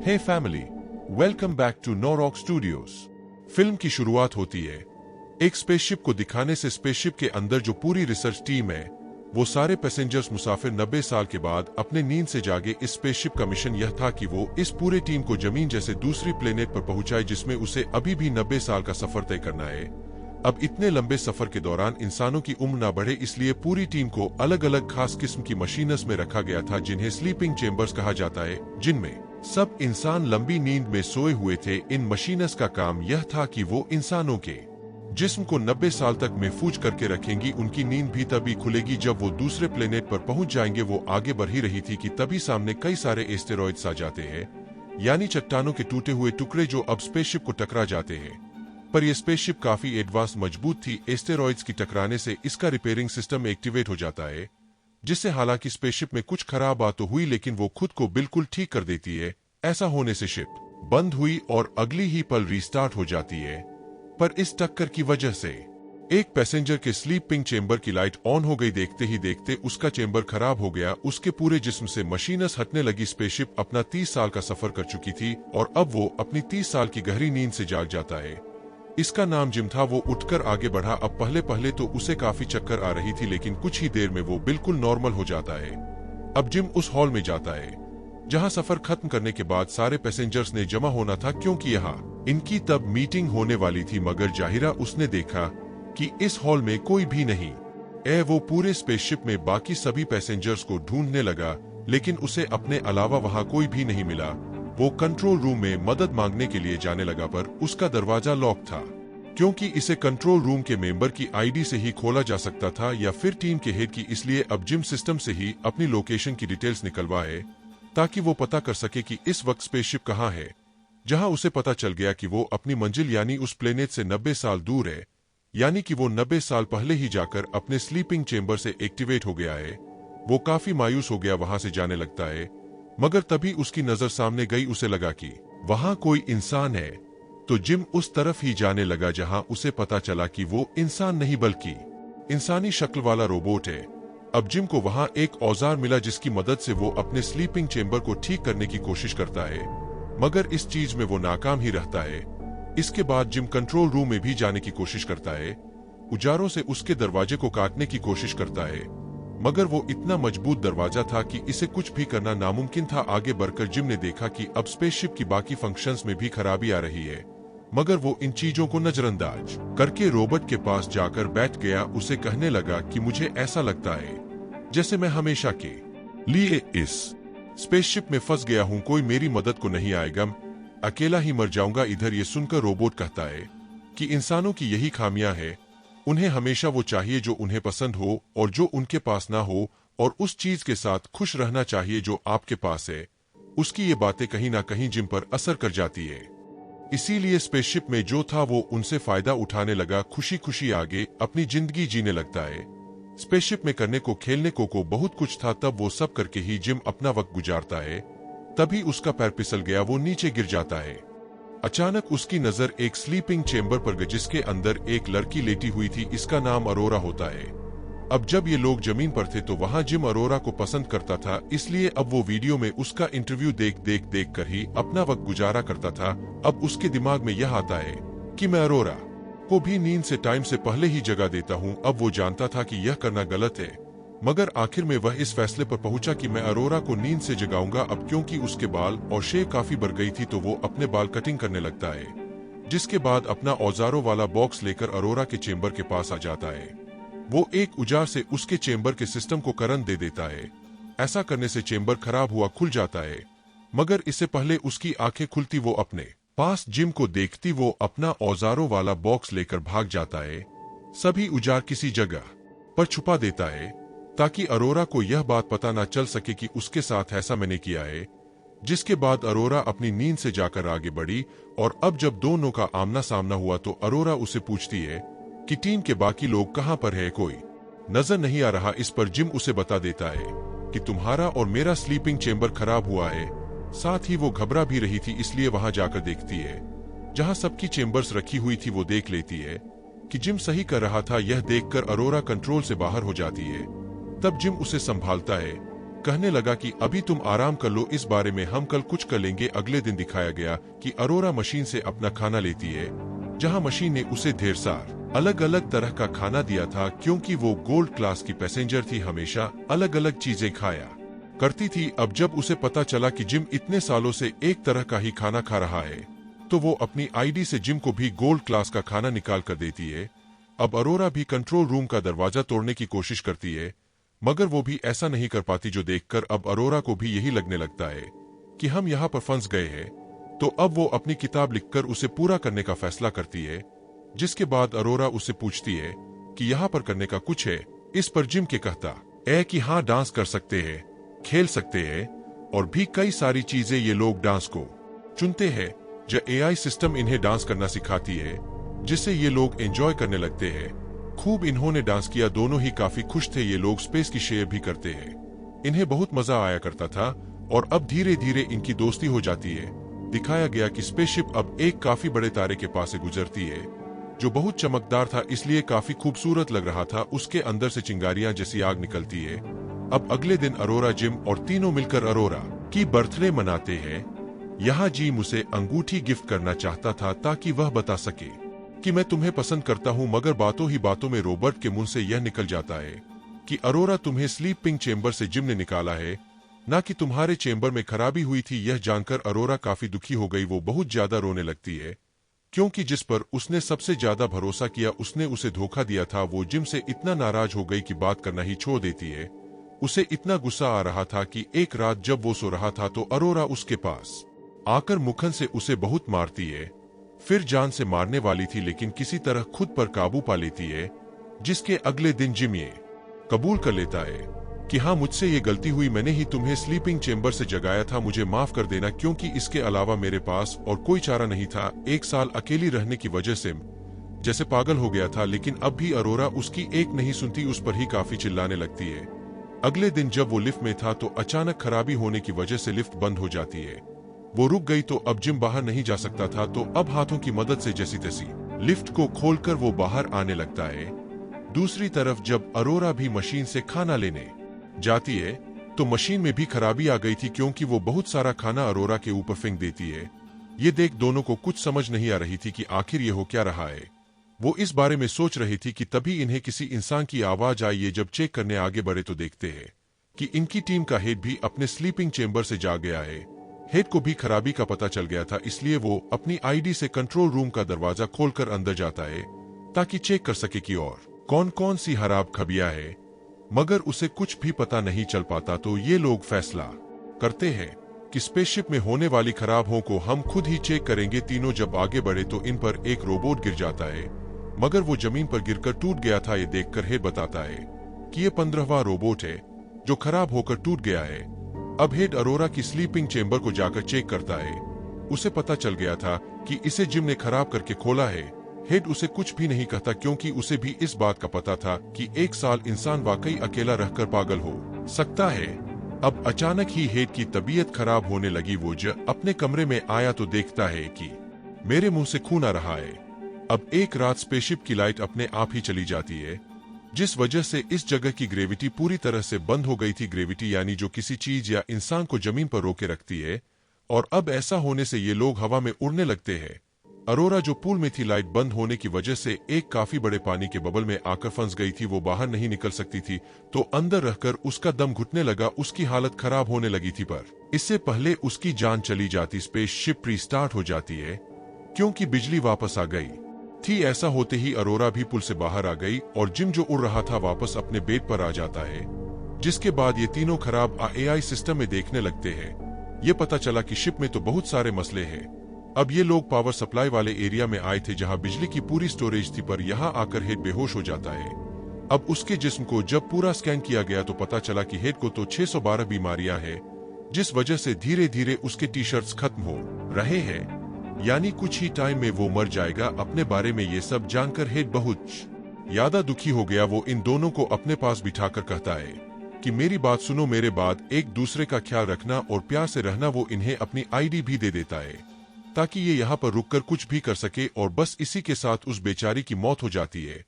Hey family, welcome back to Norock studios. Film की शुरुआत होती है एक स्पेसशिप को दिखाने से। स्पेसशिप के अंदर जो पूरी रिसर्च टीम है, वो सारे पैसेंजर्स मुसाफिर 90 साल के बाद अपने नींद से जागे। इस स्पेसशिप का मिशन यह था कि वो इस पूरे टीम को जमीन जैसे दूसरी प्लेनेट पर पहुंचाए, जिसमें उसे अभी भी 90 साल का सफर तय करना है। अब इतने लंबे सफर के दौरान इंसानों की उम्र ना बढ़े, इसलिए पूरी टीम को अलग अलग खास किस्म की मशीनस में रखा गया था, जिन्हें स्लीपिंग चेम्बर्स कहा जाता है, जिनमें सब इंसान लंबी नींद में सोए हुए थे। इन मशीनस का काम यह था कि वो इंसानों के जिस्म को 90 साल तक महफूज करके रखेंगी। उनकी नींद भी तभी खुलेगी जब वो दूसरे प्लेनेट पर पहुंच जाएंगे। वो आगे बढ़ ही रही थी कि तभी सामने कई सारे एस्टेरॉइड्स आ जाते हैं, यानी चट्टानों के टूटे हुए टुकड़े जो अब स्पेसशिप को टकरा जाते हैं। पर यह स्पेसशिप काफी एडवांस मजबूत थी। एस्टेरॉइड्स की टकराने से इसका रिपेयरिंग सिस्टम एक्टिवेट हो जाता है, जिससे हालांकि स्पेसशिप में कुछ खराब बात तो हुई, लेकिन वो खुद को बिल्कुल ठीक कर देती है। ऐसा होने से शिप बंद हुई और अगली ही पल रीस्टार्ट हो जाती है। पर इस टक्कर की वजह से एक पैसेंजर के स्लीपिंग चेंबर की लाइट ऑन हो गई। देखते ही देखते उसका चेंबर खराब हो गया। उसके पूरे जिस्म से मशीनस हटने लगी। स्पेसशिप अपना 30 साल का सफर कर चुकी थी और अब वो अपनी 30 साल की गहरी नींद से जाग जाता है। इसका नाम जिम था। वो उठकर आगे बढ़ा। अब पहले पहले तो उसे काफी चक्कर आ रही थी, लेकिन कुछ ही देर में वो बिल्कुल नॉर्मल हो जाता है। अब जिम उस हॉल में जाता है जहां सफर खत्म करने के बाद सारे पैसेंजर्स ने जमा होना था, क्योंकि यहाँ इनकी तब मीटिंग होने वाली थी। मगर जाहिरा उसने देखा कि इस हॉल में कोई भी नहीं। वो पूरे स्पेसशिप में बाकी सभी पैसेंजर्स को ढूंढने लगा, लेकिन उसे अपने अलावा वहां कोई भी नहीं मिला। वो कंट्रोल रूम में मदद मांगने के लिए जाने लगा, पर उसका दरवाजा लॉक था, क्योंकि इसे कंट्रोल रूम के मेंबर की आईडी से ही खोला जा सकता था या फिर टीम के हेड की। इसलिए अब जिम सिस्टम से ही अपनी लोकेशन की डिटेल्स निकलवाए, ताकि वो पता कर सके कि इस वक्त स्पेसशिप कहाँ है। जहां उसे पता चल गया कि वो अपनी मंजिल यानी उस प्लेनेट से 90 साल दूर है, यानी कि वो 90 साल पहले ही जाकर अपने स्लीपिंग चेंबर से एक्टिवेट हो गया है। वो काफी मायूस हो गया, वहां से जाने लगता है। मगर तभी उसकी नजर सामने गई। उसे लगा कि वहां कोई इंसान है, तो जिम उस तरफ ही जाने लगा, जहां उसे पता चला कि वो इंसान नहीं बल्कि इंसानी शक्ल वाला रोबोट है। अब जिम को वहां एक औजार मिला, जिसकी मदद से वो अपने स्लीपिंग चेंबर को ठीक करने की कोशिश करता है, मगर इस चीज में वो नाकाम ही रहता है। इसके बाद जिम कंट्रोल रूम में भी जाने की कोशिश करता है। औजारों से उसके दरवाजे को काटने की कोशिश करता है, मगर वो इतना मजबूत दरवाजा था कि इसे कुछ भी करना नामुमकिन था। आगे बढ़कर जिम ने देखा कि अब स्पेसशिप की बाकी फंक्शंस में भी खराबी आ रही है, मगर वो इन चीजों को नजरअंदाज करके रोबोट के पास जाकर बैठ गया। उसे कहने लगा कि मुझे ऐसा लगता है जैसे मैं हमेशा के लिए इस स्पेसशिप में फंस गया हूँ। कोई मेरी मदद को नहीं आएगा, अकेला ही मर जाऊंगा। इधर ये सुनकर रोबोट कहता है कि इंसानों की यही खामियां है, उन्हें हमेशा वो चाहिए जो उन्हें पसंद हो और जो उनके पास ना हो, और उस चीज के साथ खुश रहना चाहिए जो आपके पास है। उसकी ये बातें कहीं ना कहीं जिम पर असर कर जाती है, इसीलिए स्पेसशिप में जो था वो उनसे फायदा उठाने लगा। खुशी खुशी आगे अपनी जिंदगी जीने लगता है। स्पेसशिप में करने को खेलने को बहुत कुछ था, तब वो सब करके ही जिम अपना वक्त गुजारता है। तभी उसका पैर फिसल गया, वो नीचे गिर जाता है। अचानक उसकी नजर एक स्लीपिंग चेंबर पर गई, जिसके अंदर एक लड़की लेटी हुई थी। इसका नाम अरोरा होता है। अब जब ये लोग जमीन पर थे तो वहां जिम अरोरा को पसंद करता था, इसलिए अब वो वीडियो में उसका इंटरव्यू देख कर ही अपना वक्त गुजारा करता था। अब उसके दिमाग में यह आता है कि मैं अरोरा को भी नींद से टाइम से पहले ही जगा देता हूँ। अब वो जानता था कि यह करना गलत है, मगर आखिर में वह इस फैसले पर पहुंचा कि मैं अरोरा को नींद से जगाऊंगा। अब क्योंकि उसके बाल और शेव काफी बढ़ गई थी, तो वो अपने बाल कटिंग करने लगता है, जिसके बाद अपना औजारों वाला बॉक्स लेकर अरोरा के चेंबर के पास आ जाता है। वो एक औजार से उसके चेंबर के सिस्टम को करंट दे देता है। ऐसा करने से चेंबर खराब हुआ खुल जाता है, मगर इससे पहले उसकी आंखें खुलती वो अपने पास जिम को देखती वो अपना औजारों वाला बॉक्स लेकर भाग जाता है। सभी औजार किसी जगह पर छुपा देता है, ताकि अरोरा को यह बात पता न चल सके कि उसके साथ ऐसा मैंने किया है। जिसके बाद अरोरा अपनी नींद से जाकर आगे बढ़ी, और अब जब दोनों का आमना सामना हुआ तो अरोरा उसे पूछती है कि टीम के बाकी लोग कहाँ पर है, कोई नजर नहीं आ रहा। इस पर जिम उसे बता देता है कि तुम्हारा और मेरा स्लीपिंग चेंबर खराब हुआ है। साथ ही वो घबरा भी रही थी, इसलिए वहां जाकर देखती है जहां सबकी चेंबर्स रखी हुई थी। वो देख लेती है कि जिम सही कर रहा था। यह देखकर अरोरा कंट्रोल से बाहर हो जाती है। तब जिम उसे संभालता है, कहने लगा कि अभी तुम आराम कर लो, इस बारे में हम कल कुछ कर लेंगे। अगले दिन दिखाया गया कि अरोरा मशीन से अपना खाना लेती है, जहां मशीन ने उसे ढेर सार अलग अलग तरह का खाना दिया था, क्योंकि वो गोल्ड क्लास की पैसेंजर थी, हमेशा अलग अलग चीजें खाया करती थी। अब जब उसे पता चला कि जिम इतने सालों से एक तरह का ही खाना खा रहा है, तो वो अपनी आईडी से जिम को भी गोल्ड क्लास का खाना निकाल कर देती है। अब अरोरा भी कंट्रोल रूम का दरवाजा तोड़ने की कोशिश करती है, मगर वो भी ऐसा नहीं कर पाती, जो देखकर अब अरोरा को भी यही लगने लगता है कि हम यहाँ पर फंस गए हैं। तो अब वो अपनी किताब लिखकर उसे पूरा करने का फैसला करती है, जिसके बाद अरोरा उससे पूछती है कि यहाँ पर करने का कुछ है। इस पर जिम के कहता है कि हाँ, डांस कर सकते हैं, खेल सकते हैं और भी कई सारी चीजें। ये लोग डांस को चुनते हैं, जो एआई सिस्टम इन्हें डांस करना सिखाती है, जिससे ये लोग एंजॉय करने लगते हैं। खूब इन्होंने डांस किया, दोनों ही काफी खुश थे। ये लोग स्पेस की शेयर भी करते हैं, इन्हें बहुत मजा आया करता था और अब धीरे धीरे इनकी दोस्ती हो जाती है। दिखाया गया कि स्पेसशिप अब एक काफी बड़े तारे के पास से गुजरती है, जो बहुत चमकदार था, इसलिए काफी खूबसूरत लग रहा था। उसके अंदर से चिंगारियां जैसी आग निकलती है। अब अगले दिन अरोरा, जिम और तीनों मिलकर अरोरा की बर्थडे मनाते हैं। यहाँ जिम उसे अंगूठी गिफ्ट करना चाहता था, ताकि वह बता सके कि मैं तुम्हें पसंद करता हूँ, मगर बातों ही बातों में रॉबर्ट के मुंह से यह निकल जाता है कि अरोरा, तुम्हें स्लीपिंग चेंबर से जिम ने निकाला है, ना कि तुम्हारे चेंबर में खराबी हुई थी। यह जानकर अरोरा काफी दुखी हो गई। वो बहुत ज्यादा रोने लगती है, क्योंकि जिस पर उसने सबसे ज्यादा भरोसा किया, उसने उसे धोखा दिया था। वो जिम से इतना नाराज हो गई कि बात करना ही छोड़ देती है। उसे इतना गुस्सा आ रहा था कि एक रात जब वो सो रहा था, तो अरोरा उसके पास आकर मुखन से उसे बहुत मारती है। फिर जान से मारने वाली थी, लेकिन किसी तरह खुद पर काबू पा लेती है, जिसके अगले दिन जिम ये कबूल कर लेता है कि हाँ, मुझसे ये गलती हुई, मैंने ही तुम्हें स्लीपिंग चेंबर से जगाया था, मुझे माफ कर देना, क्योंकि इसके अलावा मेरे पास और कोई चारा नहीं था। 1 साल अकेली रहने की वजह से जैसे पागल हो गया था, लेकिन अब भी अरोरा उसकी एक नहीं सुनती, उस पर ही काफी चिल्लाने लगती है। अगले दिन जब वो लिफ्ट में था, तो अचानक खराबी होने की वजह से लिफ्ट बंद हो जाती है। वो रुक गई, तो अब जिम बाहर नहीं जा सकता था, तो अब हाथों की मदद से जैसी तैसी लिफ्ट को खोलकर वो बाहर आने लगता है। दूसरी तरफ जब अरोरा भी मशीन से खाना लेने जाती है, तो मशीन में भी खराबी आ गई थी, क्योंकि वो बहुत सारा खाना अरोरा के ऊपर फेंक देती है। ये देख दोनों को कुछ समझ नहीं आ रही थी कि आखिर ये हो क्या रहा है। वो इस बारे में सोच रही थी कि तभी इन्हें किसी इंसान की आवाज आई। ये जब चेक करने आगे बढ़े, तो देखते हैं कि इनकी टीम का हेड भी अपने स्लीपिंग चेंबर से जाग गया है। हेड को भी खराबी का पता चल गया था, इसलिए वो अपनी आईडी से कंट्रोल रूम का दरवाजा खोलकर अंदर जाता है, ताकि चेक कर सके कि और कौन कौन सी खराब खबियां है, मगर उसे कुछ भी पता नहीं चल पाता। तो ये लोग फैसला करते हैं कि स्पेसशिप में होने वाली खराबों को हम खुद ही चेक करेंगे। तीनों जब आगे बढ़े, तो इन पर एक रोबोट गिर जाता है, मगर वो जमीन पर गिरकर टूट गया था। ये देखकर हेड बताता है कि ये 15वां रोबोट है जो खराब होकर टूट गया है। अब हेड अरोरा की स्लीपिंग चेंबर को जाकर चेक करता है। उसे पता चल गया था कि इसे जिम ने खराब करके खोला है। हेड उसे कुछ भी नहीं कहता, क्योंकि उसे भी इस बात का पता था कि 1 साल इंसान वाकई अकेला रहकर पागल हो सकता है। अब अचानक ही हेड की तबीयत खराब होने लगी। वो जब अपने कमरे में आया, तो देखता है कि मेरे मुंह से खून आ रहा है। अब एक रात स्पेसशिप की लाइट अपने आप ही चली जाती है, जिस वजह से इस जगह की ग्रेविटी पूरी तरह से बंद हो गई थी। ग्रेविटी यानी जो किसी चीज या इंसान को जमीन पर रोके रखती है, और अब ऐसा होने से ये लोग हवा में उड़ने लगते हैं। अरोरा जो पूल में थी, लाइट बंद होने की वजह से एक काफी बड़े पानी के बबल में आकर फंस गई थी। वो बाहर नहीं निकल सकती थी, तो अंदर रहकर उसका दम घुटने लगा। उसकी हालत खराब होने लगी थी, पर इससे पहले उसकी जान चली जाती। स्पेसशिप रीस्टार्ट हो जाती है, क्योंकि बिजली वापस आ गई थी। ऐसा होते ही अरोरा भी पुल से बाहर आ गई, और जिम जो उड़ रहा था वापस अपने बेड पर आ जाता है। जिसके बाद ये तीनों खराब एआई सिस्टम में देखने लगते हैं। ये पता चला कि शिप में तो बहुत सारे मसले हैं। अब ये लोग पावर सप्लाई वाले एरिया में आए थे, जहां बिजली की पूरी स्टोरेज थी, पर यहाँ आकर हेड बेहोश हो जाता है। अब उसके जिस्म को जब पूरा स्कैन किया गया, तो पता चला कि हेड को तो 612 बीमारियां हैं, जिस वजह से धीरे धीरे उसके टी-शर्ट्स खत्म हो रहे हैं, यानी कुछ ही टाइम में वो मर जाएगा। अपने बारे में ये सब जानकर हेड बहुत ज्यादा दुखी हो गया। वो इन दोनों को अपने पास बिठाकर कहता है कि मेरी बात सुनो, मेरे बाद एक दूसरे का ख्याल रखना और प्यार से रहना। वो इन्हें अपनी आईडी भी दे देता है, ताकि ये यहाँ पर रुककर कुछ भी कर सके, और बस इसी के साथ उस बेचारी की मौत हो जाती है।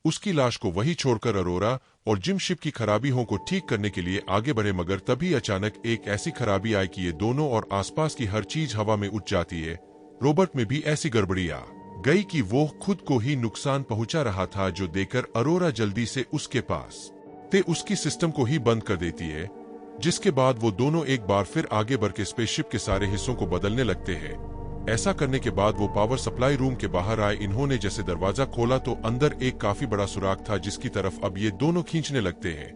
उसकी लाश को वही छोड़कर अरोरा और जिम शिप की खराबियों को ठीक करने के लिए आगे बढ़े, मगर तभी अचानक एक ऐसी खराबी आई कि ये दोनों और आसपास की हर चीज हवा में उठ जाती है। रॉबर्ट में भी ऐसी गड़बड़ी आ गई कि वो खुद को ही नुकसान पहुंचा रहा था, जो देखकर अरोरा जल्दी से उसके पास उसकी सिस्टम को ही बंद कर देती है, जिसके बाद वो दोनों एक बार फिर आगे बढ़ के स्पेसशिप के सारे हिस्सों को बदलने लगते हैं। ऐसा करने के बाद वो पावर सप्लाई रूम के बाहर आए। इन्होंने जैसे दरवाजा खोला तो अंदर एक काफी बड़ा सुराख था, जिसकी तरफ अब ये दोनों खींचने लगते हैं,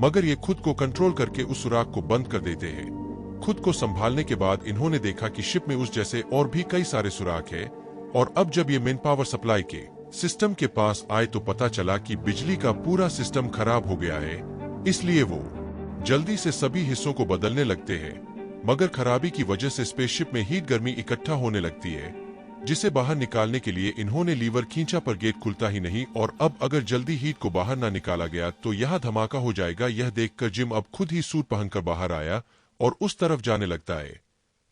मगर ये खुद को कंट्रोल करके उस सुराख को बंद कर देते हैं। खुद को संभालने के बाद इन्होंने देखा कि शिप में उस जैसे और भी कई सारे सुराख है, और अब जब ये मेन पावर सप्लाई के सिस्टम के पास आए तो पता चला कि बिजली का पूरा सिस्टम खराब हो गया है। इसलिए वो जल्दी से सभी हिस्सों को बदलने लगते हैं, मगर खराबी की वजह से स्पेसशिप में हीट गर्मी इकट्ठा होने लगती है, जिसे बाहर निकालने के लिए इन्होंने लीवर खींचा पर गेट खुलता ही नहीं, और अब अगर जल्दी हीट को बाहर ना निकाला गया तो यह धमाका हो जाएगा। यह देखकर जिम अब खुद ही सूट पहनकर बाहर आया और उस तरफ जाने लगता है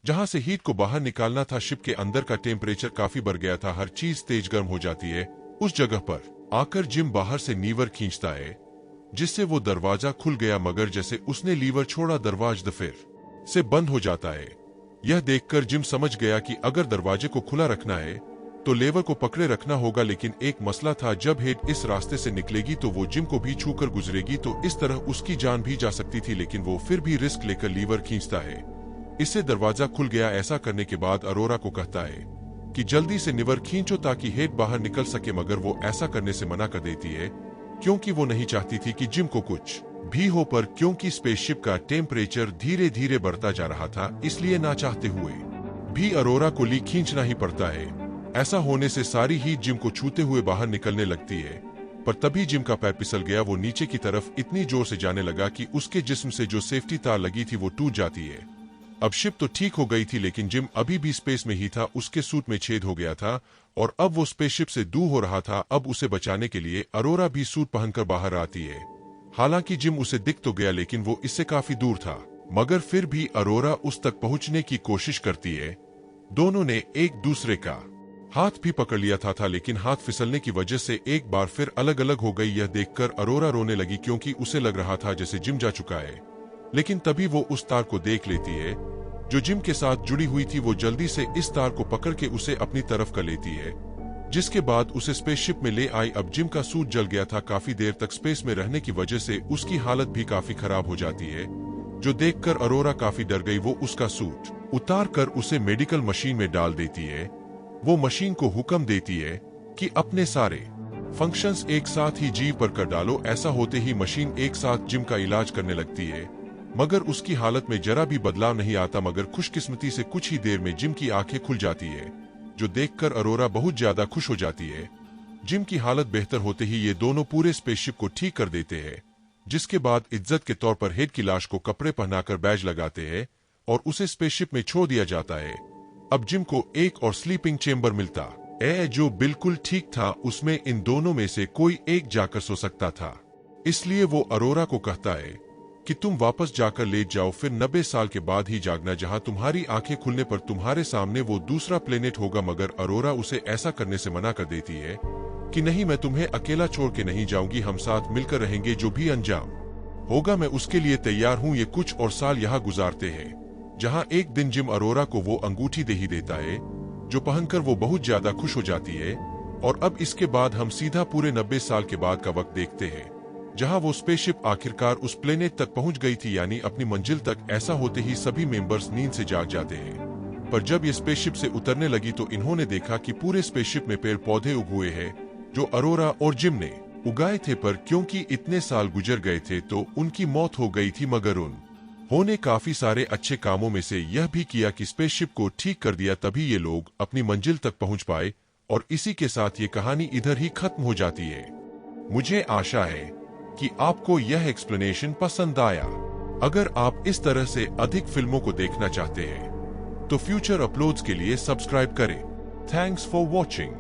जहां से हीट को बाहर निकालना था। शिप के अंदर का टेम्परेचर काफी बढ़ गया था, हर चीज तेज गर्म हो जाती है। उस जगह पर आकर जिम बाहर से लीवर खींचता है, जिससे वो दरवाजा खुल गया, मगर जैसे उसने लीवर छोड़ा दरवाजा फिर से बंद हो जाता है। यह देखकर जिम समझ गया कि अगर दरवाजे को खुला रखना है तो लेवर को पकड़े रखना होगा, लेकिन एक मसला था, जब हेड इस रास्ते से निकलेगी तो वो जिम को भी छूकर गुजरेगी, तो इस तरह उसकी जान भी जा सकती थी, लेकिन वो फिर भी रिस्क लेकर लीवर खींचता है। इससे दरवाजा खुल गया। ऐसा करने के बाद अरोरा को कहता है कि जल्दी से लीवर खींचो ताकि हेड बाहर निकल सके, मगर वो ऐसा करने से मना कर देती है, क्योंकि वो नहीं चाहती थी कि जिम को कुछ भी हो, पर क्योंकि स्पेसशिप का टेम्परेचर धीरे धीरे बढ़ता जा रहा था, इसलिए ना चाहते हुए भी अरोरा को ली खींचना ही पड़ता है। ऐसा होने से सारी हीट जिम को छूते हुए बाहर निकलने लगती है, पर तभी जिम का पैर फिसल गया। वो नीचे की तरफ इतनी जोर से जाने लगा कि उसके जिस्म से जो सेफ्टी तार लगी थी वो टूट जाती है। अब शिप तो ठीक हो गई थी, लेकिन जिम अभी भी स्पेस में ही था। उसके सूट में छेद हो गया था और अब वो स्पेसशिप से दूर हो रहा था। अब उसे बचाने के लिए अरोरा भी सूट पहनकर बाहर आती है। हालांकि जिम उसे दिख तो गया, लेकिन वो इससे काफी दूर था, मगर फिर भी अरोरा उस तक पहुंचने की कोशिश करती है। दोनों ने एक दूसरे का हाथ भी पकड़ लिया था, लेकिन हाथ फिसलने की वजह से एक बार फिर अलग अलग हो गई। यह देखकर अरोरा रोने लगी, क्योंकि उसे लग रहा था जैसे जिम जा चुका है। लेकिन तभी वो उस तार को देख लेती है जो जिम के साथ जुड़ी हुई थी। वो जल्दी से इस तार को पकड़ के उसे अपनी तरफ कर लेती है, जिसके बाद उसे स्पेसशिप में ले आई। अब जिम का सूट जल गया था। काफी देर तक स्पेस में रहने की वजह से उसकी हालत भी काफी खराब हो जाती है, जो देखकर अरोरा काफी डर गई। वो उसका सूट उतार कर उसे मेडिकल मशीन में डाल देती है। वो मशीन को हुक्म देती है कि अपने सारे फंक्शंस एक साथ ही जीव पर कर डालो। ऐसा होते ही मशीन एक साथ जिम का इलाज करने लगती है, मगर उसकी हालत में जरा भी बदलाव नहीं आता। मगर खुशकिस्मती से कुछ ही देर में जिम की आंखें खुल जाती है, जो देखकर अरोरा बहुत ज्यादा खुश हो जाती है। जिम की हालत बेहतर होते ही ये दोनों पूरे स्पेसशिप को ठीक कर देते हैं, जिसके बाद इज्जत के तौर पर हेड की लाश को कपड़े पहनाकर बैज लगाते हैं और उसे स्पेसशिप में छोड़ दिया जाता है। अब जिम को एक और स्लीपिंग चेंबर मिलता है, जो बिल्कुल ठीक था। उसमें इन दोनों में से कोई एक जाकर सो सकता था। इसलिए वो अरोरा को कहता है कि तुम वापस जाकर लेट जाओ, फिर 90 साल के बाद ही जागना, जहां तुम्हारी आंखें खुलने पर तुम्हारे सामने वो दूसरा प्लेनेट होगा। मगर अरोरा उसे ऐसा करने से मना कर देती है कि नहीं, मैं तुम्हें अकेला छोड़ के नहीं जाऊंगी, हम साथ मिलकर रहेंगे। जो भी अंजाम होगा मैं उसके लिए तैयार हूँ। ये कुछ और साल यहाँ गुजारते हैं, जहाँ एक दिन जिम अरोरा को वो अंगूठी दे ही देता है, जो पहनकर वो बहुत ज्यादा खुश हो जाती है। और अब इसके बाद हम सीधा पूरे 90 साल के बाद का वक्त देखते हैं, जहां वो स्पेसशिप आखिरकार उस प्लेनेट तक पहुंच गई थी, यानी अपनी मंजिल तक। ऐसा होते ही सभी मेंबर्स नींद से जाग जाते हैं, पर जब ये स्पेसशिप से उतरने लगी तो इन्होंने देखा कि पूरे स्पेसशिप में पेड़ पौधे उग हुए हैं, जो अरोरा और जिम ने उगाए थे। पर क्योंकि इतने साल गुजर गए थे तो उनकी मौत हो गई थी, मगर उन्होंने काफी सारे अच्छे कामों में से यह भी किया कि स्पेसशिप को ठीक कर दिया। तभी ये लोग अपनी मंजिल तक पहुंच पाए, और इसी के साथ ये कहानी इधर ही खत्म हो जाती है। मुझे आशा है कि आपको यह एक्सप्लेनेशन पसंद आया। अगर आप इस तरह से अधिक फिल्मों को देखना चाहते हैं तो फ्यूचर अपलोड्स के लिए सब्सक्राइब करें। Thanks for watching.